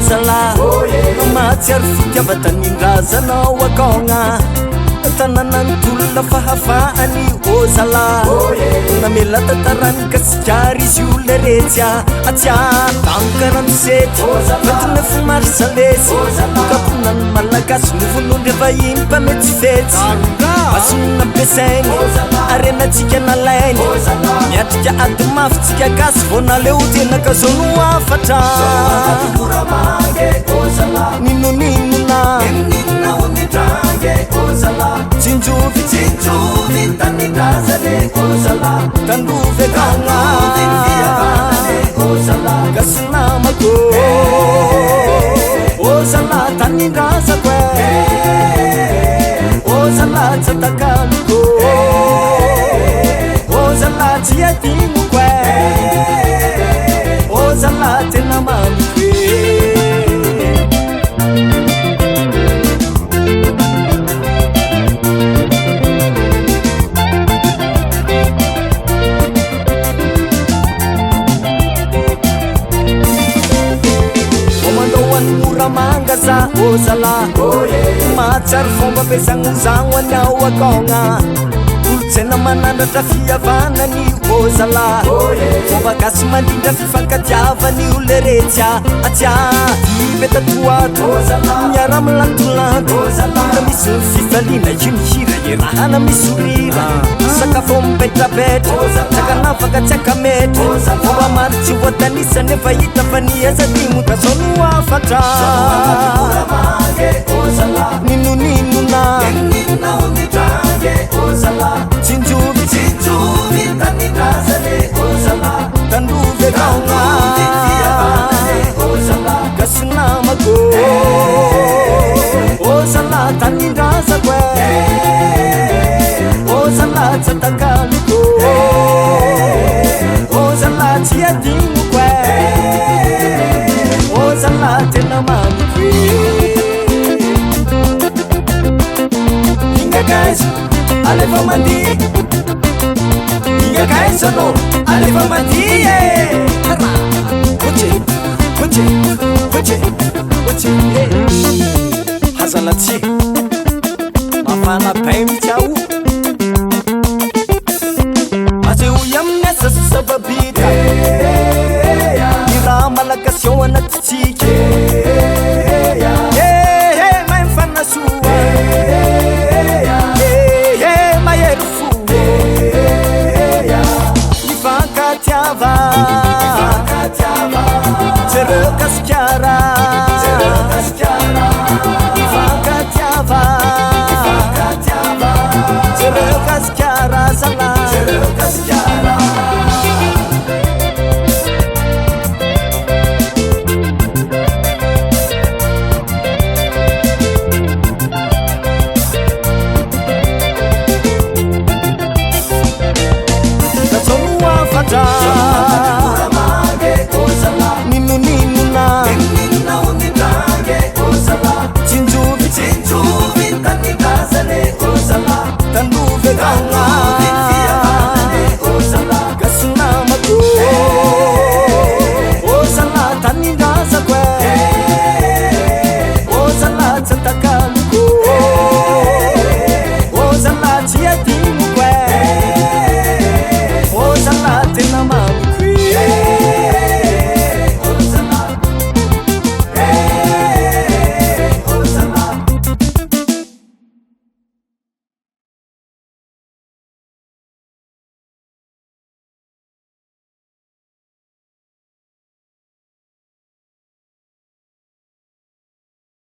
ozala matsiaro fitiavatanindrazanao akaogna tananan'olona fahafaany ozala namela tantarany kasikary izy olona retsya atsia tankaranysety fatona fomary salesy kaponany malagasy novonondry vahiny mpamety fetsy masonona ampiasainy arenatsika nalainy miatrika ady mafytsika gasy vonaleo tenaka zao no afatra ninoninona tsinjovy tandove kagna gasinamako ozala tanindrazakwe ozala tsatakamiko ozala tsiadimokwe ozala tena mamikwe mangaza ozala matsary fomba ampiasagny anao akaogna kolontsaina manandratra fihavanany ozala fomba gasy mandrindra fifankatiavany olona retsya atsia ipetatoato miara milantolanto ka misy fifaliana hirihira irahana misorira sakafo mipetrapetra tsakanafaka tsy akametra fomba maro tsy voatanisa nefa hita fa niazadimoka zao no afatra ninoninona tsinjovy tandove kaogna gasinamako ozala tanindrazakwe ozala tsatakamiko ozala tsiadimokwe ozala tena mamikwe ingakaizo alefa mandi ingakaizono alefa mandie koce hazalatsi mafana paimitiao azeo aminy asa sababita iraha malagasy ao anatitsika mahay mifanasoa mahery fo ifankatiava jereo kasikara ifankatiava jereo kasikara zala ninoninona tsinjovy tandove kagna gasinamako ozala tanindrazakwe ozala tsatakalo